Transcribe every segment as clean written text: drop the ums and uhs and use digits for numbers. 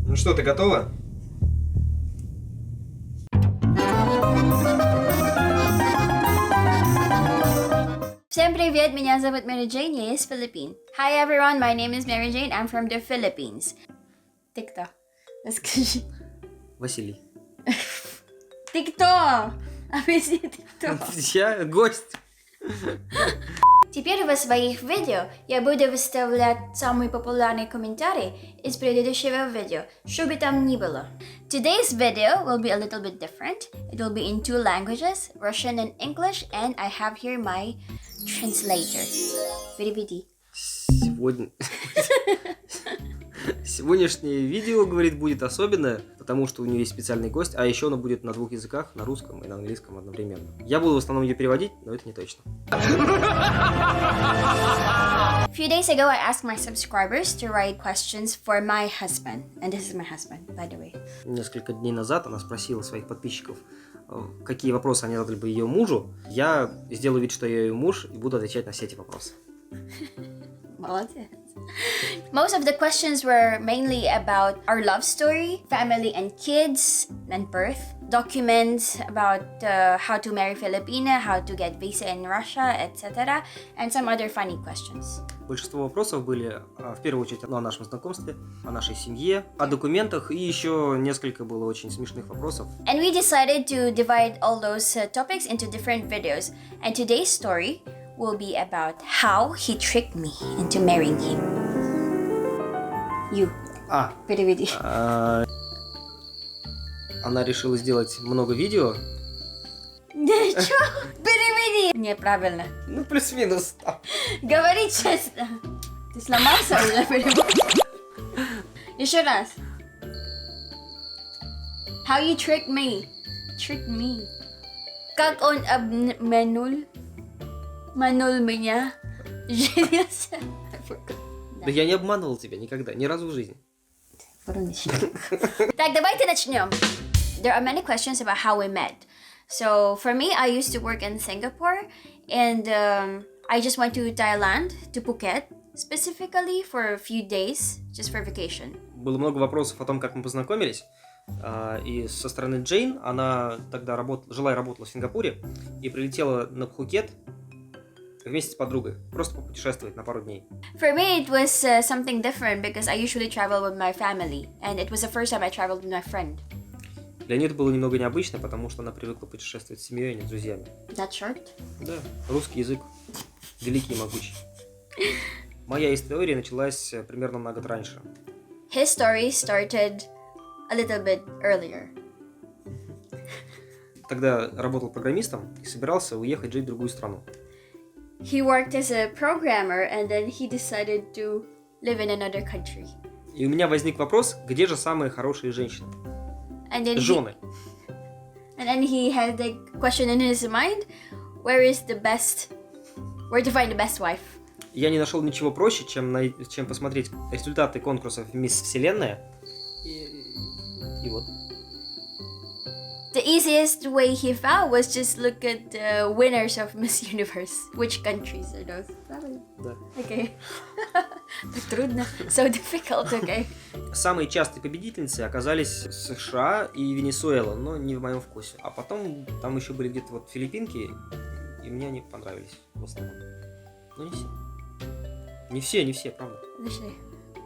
Ну что, ты готова? Всем привет, меня зовут Mary Jane, я из Филиппин. Hi everyone, my name is Mary Jane, I'm from the Philippines. Ты кто? Расскажи. Василий. Ты кто? Объясни, ты кто? Я гость. Теперь в своих видео я буду выставлять самые популярные комментарии из предыдущего видео, что бы там ни было. Today's video will be a little bit different. It will be in two languages, Russian and English, and I have here my translator. Переведи. Сегодняшнее видео, говорит, будет особенное, потому что у нее есть специальный гость, а еще оно будет на двух языках, на русском и на английском одновременно. Я буду в основном ее переводить, но это не точно. A few days ago, I asked my subscribers to write questions for my husband. And this is my husband, by the way. Несколько дней назад она спросила своих подписчиков, какие вопросы они задали бы ее мужу. Я сделаю вид, что я ее муж, и буду отвечать на все эти вопросы. Молодец. Most of the questions were mainly about our love story, family and kids, and birth, documents about how to marry Filipina, how to get visa in Russia, etc., and some other funny questions. Большинство вопросов были, в первую очередь, о нашем знакомстве, о нашей семье, о документах, и еще несколько было очень смешных вопросов. And we decided to divide all those topics into different videos. And today's story will be about how he tricked me into marrying him. You. Переведи. Она решила сделать много видео. Чё? Переведи. Неправильно. Ну, плюс-минус. Говори честно. Ты сломался уже? Еще раз. How you tricked me? Tricked me. Как он обманул меня? Женился? Да я не обманывал тебя никогда, ни разу в жизни. Так, давайте начнем. There are many questions about how we met. So for me, I used to work in Singapore, and I just went to Thailand, to Phuket, specifically for a few days, just for vacation. Было много вопросов о том, как мы познакомились. И со стороны Джейн, она тогда жила и работала в Сингапуре, и прилетела на Пхукет вместе с подругой, просто попутешествовать на пару дней. For me, it was something different because I usually travel with my family, and it was the first time I traveled with my friend. Для нее это было немного необычно, потому что она привыкла путешествовать с семьей, а не с друзьями. That short? Да, русский язык великий и могучий. Моя история началась примерно на год раньше. His story started a little bit earlier. Тогда работал программистом и собирался уехать жить в другую страну. He worked as a programmer, and then he decided to live in another country. И у меня возник вопрос, где же самые хорошие женщины? And then Жены. he had the question in his mind, where to find the best wife. Я не нашел ничего проще, чем посмотреть результаты конкурсов Мисс Вселенная. И вот. The easiest way he found was just look at the winners of Miss Universe. Which countries are those? Правильно? Да. Okay. Так трудно. So difficult, okay. Самые частые победительницы оказались США и Венесуэла, но не в моем вкусе. А потом там еще были где-то вот Филиппинки, и мне они понравились в основном. Но не все. Не все, правда.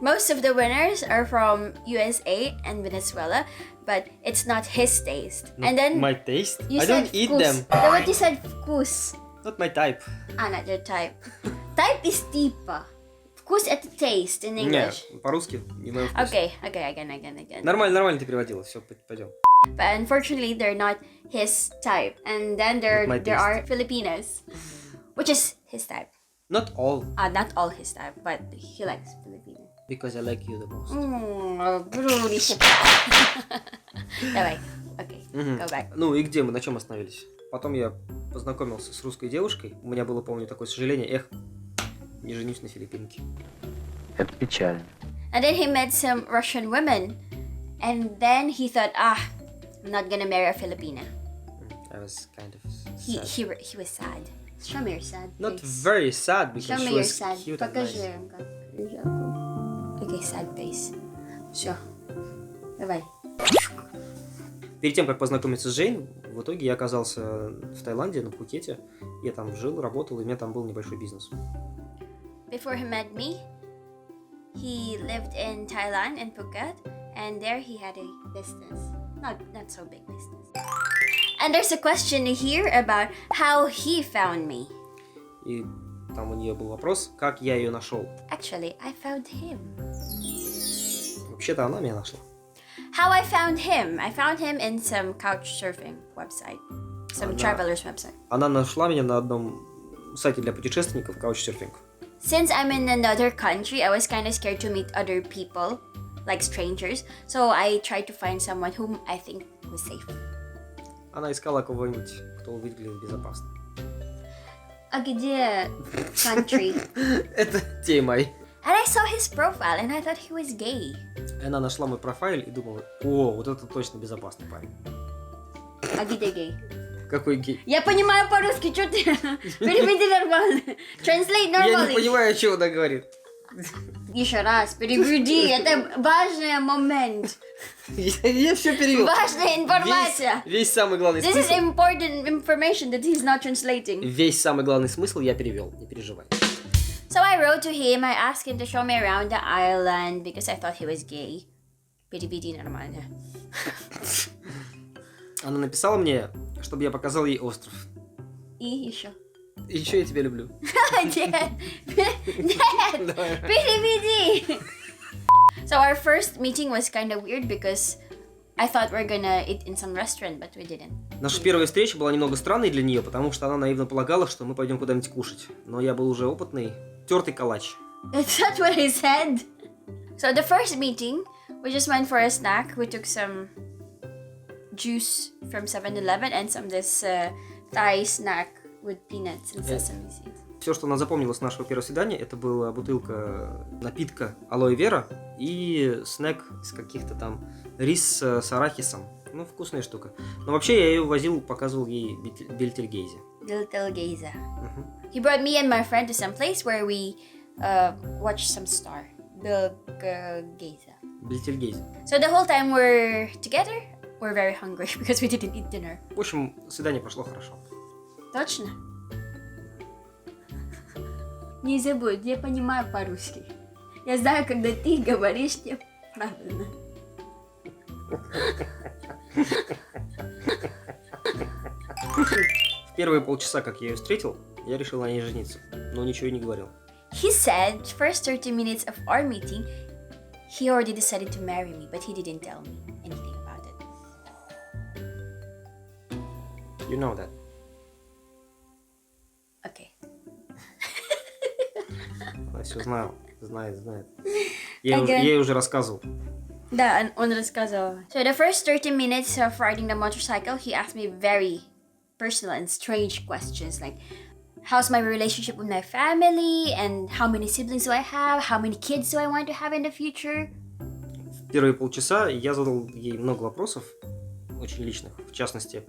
Most of the winners are from USA and Venezuela, but it's not his taste. Not and then my taste? You I said don't eat вкус. them. No, what you said вкус. Not my type. Not your type. Type is типа. Вкус это taste in English. Нет, по-русски не в моем вкусе. Okay, again. Нормально ты переводила, все, пойдем. But unfortunately, they're not his type. And then there are Filipinas, which is his type. Not all. Not all his type, but he likes Filipino. Because I like you the most. Давай, окей, go back. Ну и где мы, на чем остановились? Потом я познакомился с русской девушкой. У меня было, помню, такое сожаление. Не женюсь на филиппинке. Это печально. And then he met some Russian women. And then he thought, I'm not gonna marry a Filipina. I was kind of sad. He was sad. Show me your sad Not face. very sad because Show she me your was sad. cute and nice. Покажи. Okay, sad face. Все. Давай. Перед тем, как познакомиться с Джейн, в итоге я оказался в Таиланде, на Пхукете. Я там жил, работал, и у меня там был небольшой бизнес. Before he met me, he lived in Thailand in Phuket, and there he had a business. Not so big business. And there's a question here about how he found me. И там у нее был вопрос, как я ее нашел. Actually, I found him. Вообще-то она меня нашла. How I found him? I found him in some couch surfing website, some travelers website. Она нашла меня на одном сайте для путешественников, Couchsurfing. Since I'm in another country, I was kind of scared to meet other people, like strangers. So I tried to find someone whom I think was safe. Она искала кого-нибудь, кто выглядит безопасно. А где country? Это темой. And I saw his profile and I thought he was gay. И она нашла мой профиль и думала, о, вот это точно безопасный парень. А где гей? Какой гей? Я понимаю по-русски, что ты? Переведи нормально. Translate Я не normally. понимаю, о чем она говорит. Еще раз, переведи. Это важный момент. Я все перевел. Важная информация. Весь самый главный This is смысл. important information that he's not translating. Весь самый главный смысл я перевел, не переживай. So I wrote to him. I asked him to show me around the island because I thought he was gay. Переведи нормально. Она написала мне, чтобы я показал ей остров. И еще. И еще я тебя люблю. Нет, переведи. So our first meeting was kind of weird because I thought we were gonna eat in some restaurant, but we didn't. Наша первая встреча была немного странной для нее, потому что она наивно полагала, что мы пойдем куда-нибудь кушать. Но я был уже опытный, тертый калач. That's not what I said. So the first meeting, we just went for a snack. We took some juice from 7-Eleven and some this Thai snack with peanuts and sesame seeds. Все, что она запомнила с нашего первого свидания, это была бутылка напитка алоэ вера и снэк из каких-то там рис с арахисом. Ну, вкусная штука. Но вообще я ее возил, показывал ей Бельтельгейзе. Бельтельгейзе. He brought me and my friend to some place where we watched some star. Bельtельgейзе. Бельтельгейзе. So the whole time we're together, we're very hungry because we didn't eat dinner. В общем, свидание прошло хорошо. Точно? Не забудь, я понимаю по-русски. Я знаю, когда ты говоришь неправильно. В первые полчаса, как я ее встретил, я решил на ней жениться, но ничего и не говорил. He said, first 30 minutes of our meeting, he already decided to marry me, but he didn't tell me anything about it. You know that. Okay. Она все знает. Я ей уже рассказывал. Да, он рассказывал. So the first 30 minutes of riding the motorcycle, he asked me very personal and strange questions like, how's my relationship with my family, and how many siblings do I have, how many kids do I want to have in the future? В первые полчаса я задал ей много вопросов, очень личных. В частности,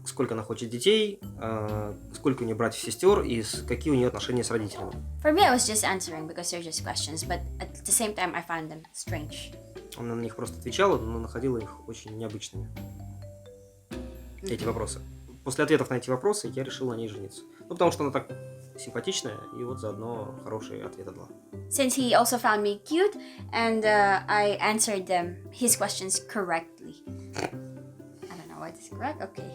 сколько она хочет детей, сколько у нее братьев и сестер и какие у нее отношения с родителями. For me, I was just answering because they're just questions, but at the same time, I found them strange. Она на них просто отвечала, но находила их очень необычными. Эти вопросы. После ответов на эти вопросы я решил на ней жениться. Ну, потому что она так симпатичная, и вот заодно хорошие ответы дала. Since he also found me cute, and I answered his questions correctly. I don't know what is correct, okay.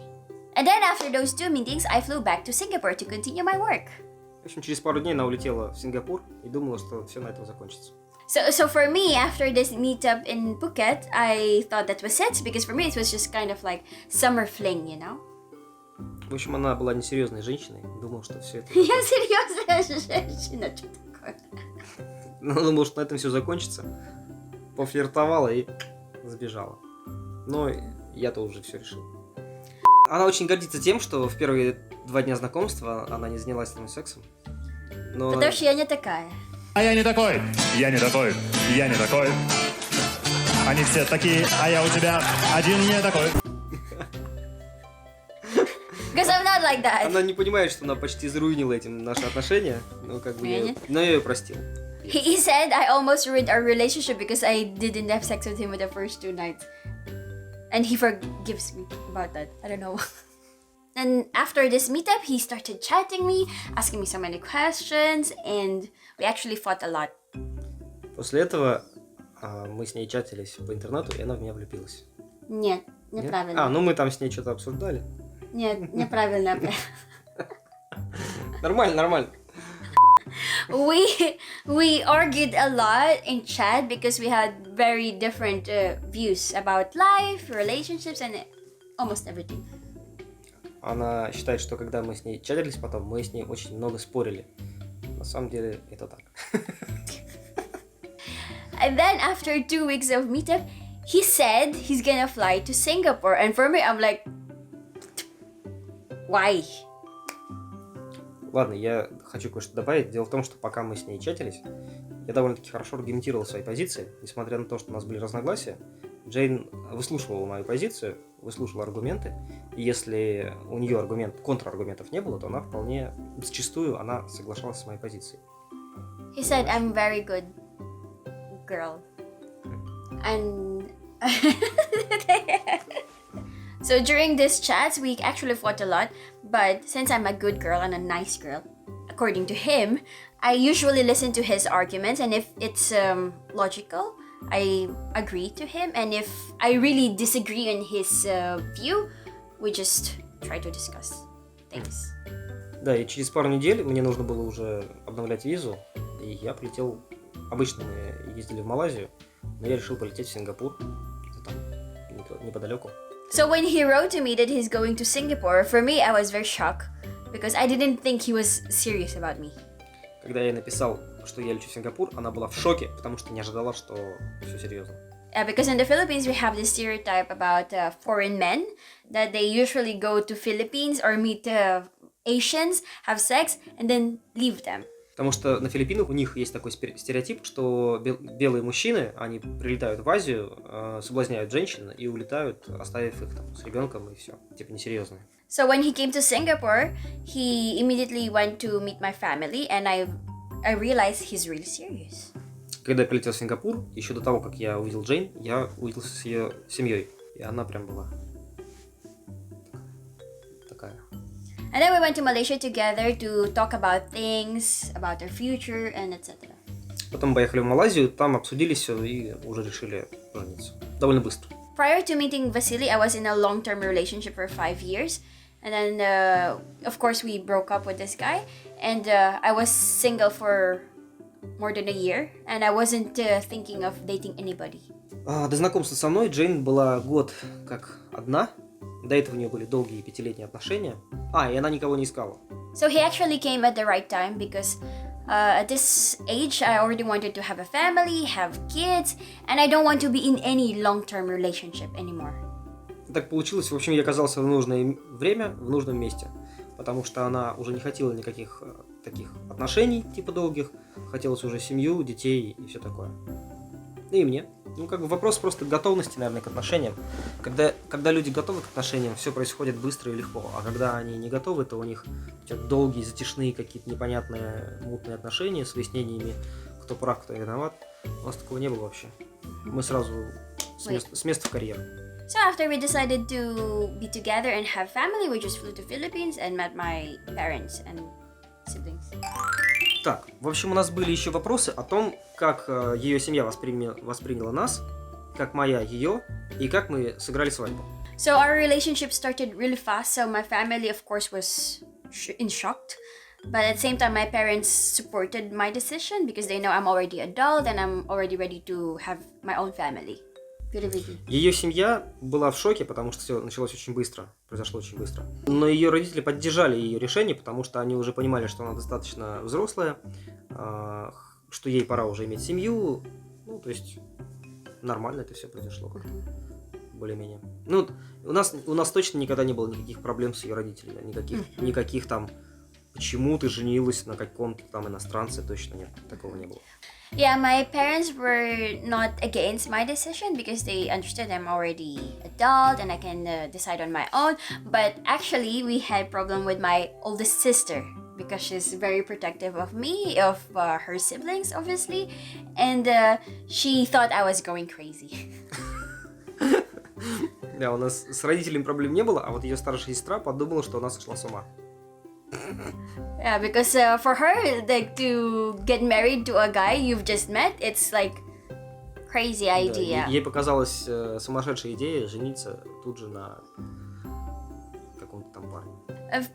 And then after those 2 meetings, I flew back to Singapore to continue my work. В общем, через пару дней она улетела в Сингапур и думала, что все на этом закончится. So for me, after this meetup in Phuket, I thought that was it, because for me it was just kind of like summer fling, you know? В общем, она была несерьезной женщиной, думала, что все это... Я серьезная женщина, что такое? Ну, думала, что на этом все закончится. Пофлиртовала и сбежала. Но я-то уже все решил. Она очень гордится тем, что в первые 2 дня знакомства она не занялась со мной сексом. Но... Потому что я не такая. А я не такой, я не такой, я не такой. Они все такие, а я у тебя один не такой. Because I'm not like that. Она не понимает, что она почти заруинила этим наши отношения. Ну, как бы Я я... нет. Но я ее простил. He said I almost ruined our relationship because I didn't have sex with him with the first 2 nights. And he forgives me about that. I don't know. And after this meetup, he started chatting me, asking me so many questions, and we actually fought a lot. После этого мы с ней чатились по интернету, и она в меня влюбилась. Нет, Нет? неправильно. Ну мы там с ней что-то обсуждали. Нет, неправильно. Нормально. We argued a lot in chat because we had very different views about life, relationships, and almost everything. Она считает, что когда мы с ней чатились потом, мы с ней очень много спорили. На самом деле это так. And then after 2 weeks of meetup, he said he's gonna fly to Singapore. And for me, I'm like, why? Ладно, я хочу кое-что добавить. Дело в том, что пока мы с ней чатились, я довольно-таки хорошо аргументировал свои позиции. Несмотря на то, что у нас были разногласия, Джейн выслушивала мою позицию, выслушивала аргументы. И если у нее контраргументов не было, то она вполне зачастую она соглашалась с моей позицией. He said I'm very good girl. And so during these chats, we actually fought a lot. But since I'm a good girl and a nice girl, according to him, I usually listen to his arguments. And if it's logical, I agree to him. And if I really disagree on his view, we just try to discuss things. Да, и через пару недель мне нужно было уже обновлять визу, и я полетел. Обычно мы ездили в Малайзию, но я решил полететь в Сингапур, где-то там неподалеку. So when he wrote to me that he's going to Singapore, for me, I was very shocked because I didn't think he was serious about me. Когда я написал, что я лечу в Сингапур, она была в шоке, потому что не ожидала, что все серьезно. Because in the Philippines, we have this stereotype about foreign men, that they usually go to Philippines or meet Asians, have sex, and then leave them. Потому что на Филиппинах у них есть такой стереотип, что белые мужчины, они прилетают в Азию, соблазняют женщин и улетают, оставив их там с ребенком, и все. Типа несерьезные. So when he came to Singapore, he immediately went to meet my family, and I realized he's really serious. Когда я прилетел в Сингапур, еще до того, как я увидел Джейн, я увиделся с ее семьей. И она прям была такая. And then we went to Malaysia together to talk about things, about our future, and etc. Потом поехали в Малайзию, там обсудили все и уже решили жениться. Довольно быстро. Prior to meeting Vasily, I was in a long-term relationship for 5 years. And then, of course, we broke up with this guy. And I was single for more than a year. And I wasn't thinking of dating anybody. До знакомства со мной Джейн была год как одна. До этого у нее были долгие 5-летние отношения. И она никого не искала. So he actually came at the right time because at this age, I already wanted to have a family, have kids, and I don't want to be in any long-term relationship anymore. Так получилось. В общем, я оказался в нужное время, в нужном месте. Потому что она уже не хотела никаких таких отношений, типа долгих. Хотелось уже семью, детей и все такое. И мне. Вопрос просто готовности, наверное, к отношениям. Когда люди готовы к отношениям, все происходит быстро и легко. А когда они не готовы, то у них долгие, затяжные, какие-то непонятные, мутные отношения с выяснениями, кто прав, кто виноват. У нас такого не было вообще. Мы сразу с места в карьеру. So after we decided to be together and have family, we just flew to Philippines and met my parents and siblings. Так, в общем, у нас были еще вопросы о том, как ее семья восприняла нас, как моя ее, и как мы сыграли свадьбу. So our relationship started really fast, so my family, of course, was in shock. But at the same time, my parents supported my decision because they know I'm already adult and I'm already ready to have my own family. Ее семья была в шоке, потому что все началось очень быстро, произошло очень быстро. Но ее родители поддержали ее решение, потому что они уже понимали, что она достаточно взрослая, что ей пора уже иметь семью. То есть нормально это все произошло как-то, более-менее. У нас точно никогда не было никаких проблем с ее родителями, никаких там, почему ты женилась на каком-то там иностранце, точно нет, такого не было. Yeah, my parents were not against my decision because they understood I'm already adult and I can decide on my own. But actually, we had problem with my oldest sister because she's very protective of me, of her siblings, obviously, and she thought I was going crazy. Да, у нас с родителями проблем не было, а вот ее старшая сестра подумала, что она сошла с ума. Yeah, because for her, like to get married to a guy you've just met, it's like crazy Да, idea. ей показалась сумасшедшая идея жениться тут же на каком-то там парне.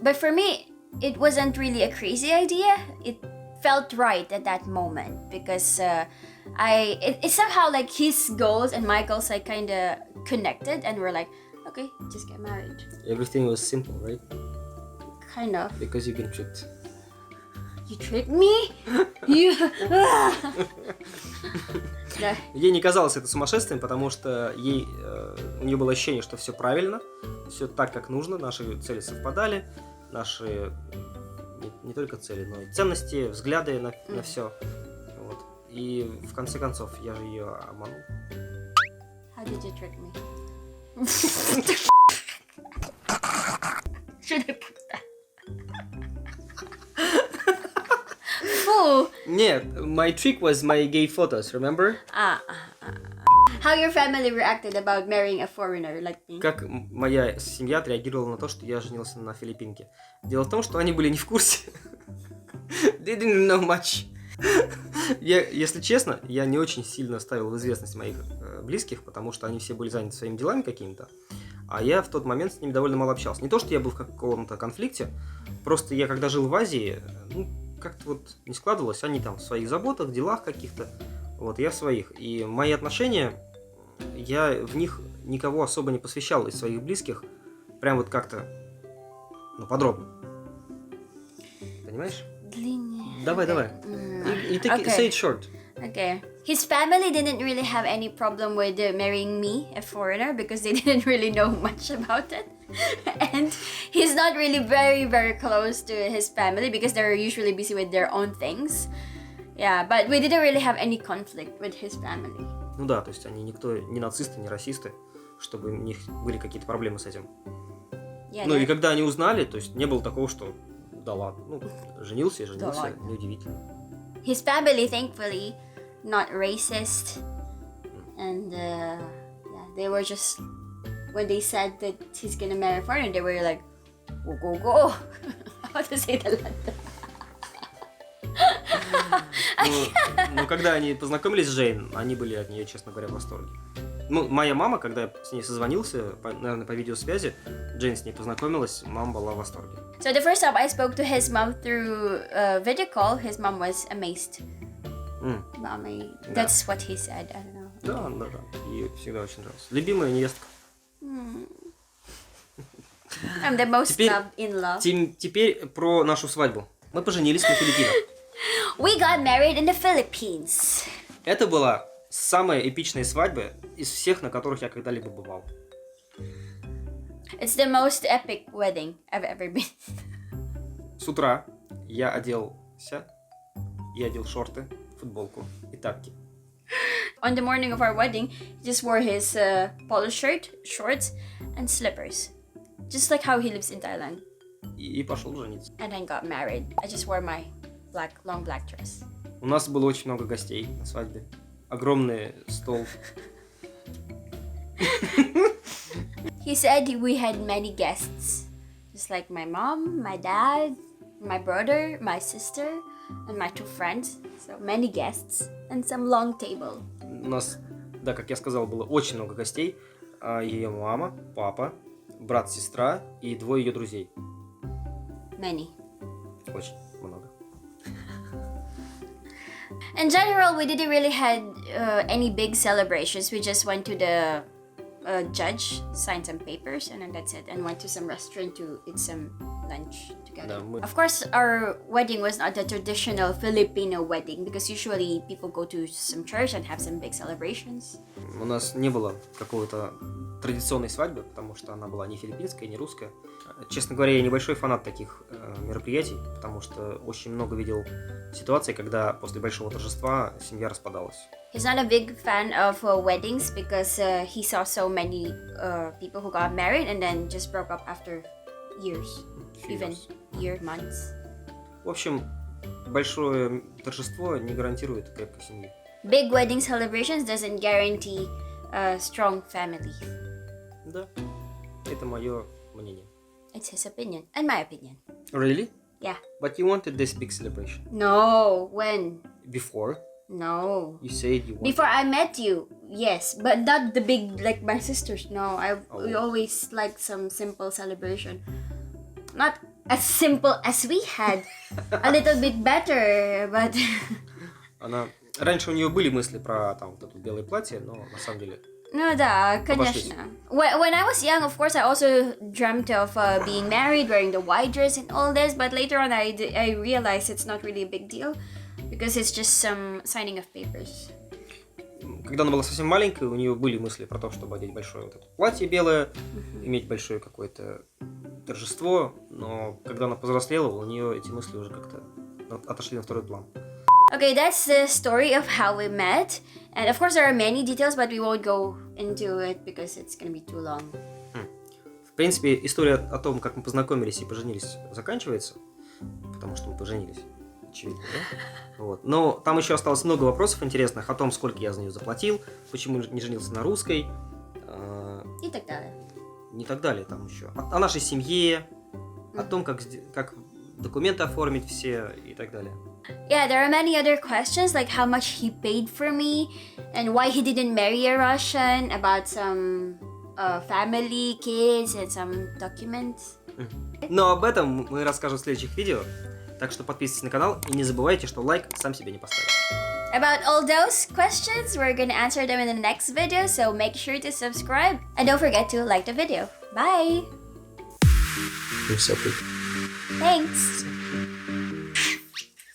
But for me, it wasn't really a crazy idea. It felt right at that moment because it's somehow like his goals and my goals like kind of connected, and we're like, okay, just get married. Everything was simple, right? Kind of. Because you've been tricked. You tricked me? You. Да. Ей не казалось это сумасшествием, потому что у нее было ощущение, что все правильно, все так, как нужно, наши цели совпадали, наши не только цели, но и ценности, взгляды на все. Вот. И в конце концов я же ее обманул. How did you trick me? Should I put that? Fool. Нет, my trick was my gay photos, remember? How your family reacted about marrying a foreigner like me? Как моя семья отреагировала на то, что я женился на филиппинке. Дело в том, что они были не в курсе. They didn't know much. Если честно, я не очень сильно ставил в известность моих близких, потому что они все были заняты своими делами какими-то, а я в тот момент с ними довольно мало общался. Не то, что я был в каком-то конфликте, просто я когда жил в Азии, как-то вот не складывалось, они там в своих заботах, делах каких-то, вот, я в своих. И мои отношения, я в них никого особо не посвящал из своих близких, прям вот как-то, подробно. Понимаешь? Длиннее. Давай. You take it, say it short. Okay. His family didn't really have any problem with marrying me, a foreigner, because they didn't really know much about it. And he's not really very, very close to his family because they're usually busy with their own things. Yeah, but we didn't really have any conflict with his family. Ну да, то есть они никто, не нацисты, не расисты, чтобы у них были какие-то проблемы с этим. Yeah, Ну и когда они узнали, то есть не было такого, что да ладно, женился и женился, ладно. неудивительно. His family, thankfully, not racist, and they were just, when they said that he's gonna marry a foreigner, they were like, go. How to say that? Но когда они познакомились с Джейн, они были от нее, честно говоря, в восторге. Моя мама, когда я с ней созвонился, наверное, по видеосвязи, Джейн с ней познакомилась, мама была в восторге. So the first time I spoke to his mom through video call, his mom was amazed. Mommy, that's what he said. I don't know. Да. Ей всегда очень нравилось. Любимая невестка. I'm the most Теперь- loved in love. Теперь про нашу свадьбу. Мы поженились на Филиппинах. We got married in the Philippines. Это была самая эпичная свадьба из всех, на которых я когда-либо бывал. It's the most epic wedding I've ever been. С утра я оделся, я одел шорты, футболку и тапки. On the morning of our wedding, he just wore his polo shirt, shorts, and slippers. Just like how he lives in Thailand. И пошел жениться. And then got married. I just wore my long black dress. У нас было очень много гостей на свадьбе. Огромный стол. He said we had many guests. Just like my mom, my dad, my brother, my sister, and my two friends. So many guests. And some long table. У нас, да, как я сказал, было очень много гостей. Ее мама, папа, брат, сестра и двое ее друзей. Many. Очень много. In general, we didn't really had any big celebrations. We just went to the judge, signed some papers, and then that's it. And went to some restaurant to eat some lunch together. Да, мы- Of course, our wedding was not the traditional Filipino wedding because usually people go to some church and have some big celebrations. У нас не было какого-то традиционной свадьбы, потому что она была не филиппинская, не русская. Честно говоря, я небольшой фанат таких мероприятий, потому что очень много видел ситуаций, когда после большого торжества семья распадалась. He's not a big fan of weddings because he saw so many people who got married and then just broke up after years, Few even years. months. В общем, большое торжество не гарантирует крепкой семьи. Big wedding celebrations doesn't guarantee a strong family. Да, это мое мнение. It's his opinion and my opinion. Really? Yeah. But you wanted this big celebration. No, when? Before, No. you said you wanted... Before I met you, yes, but not the big like my sisters. No, we Oh. always like some simple celebration. Not as simple as we had. A little bit better, but Она... Раньше у нее были мысли про там вот это белое платье, но на самом деле... no, да, Обошлись. конечно. When I was young, of course, I also dreamt of being married, wearing the white dress and all this. But later on, I realized it's not really a big deal because it's just some signing of papers. Когда она была совсем маленькой, у нее были мысли про то, чтобы одеть большое вот это платье белое, иметь большое какое-то торжество, но когда она повзрослела, у нее эти мысли уже как-то отошли на второй план. Okay, that's the story of how we met. And of course, there are many details, but we won't go into it because it's gonna be too long. В принципе, история о том, как мы познакомились и поженились, заканчивается, потому что мы поженились, очевидно, да? Вот. Но там еще осталось много вопросов интересных о том, сколько я за нее заплатил, почему не женился на русской, И так далее. не так далее, там еще о нашей семье, о том, как документы оформить все и так далее. Yeah, there are many other questions like how much he paid for me and why he didn't marry a Russian, about some family, kids, and some documents. Но об этом мы расскажем в следующих видео, так что подписывайтесь на канал и не забывайте, что лайк сам себе не поставит. About all those questions, we're gonna answer them in the next video, so make sure to subscribe and don't forget to like the video. Bye! И все, Thanks!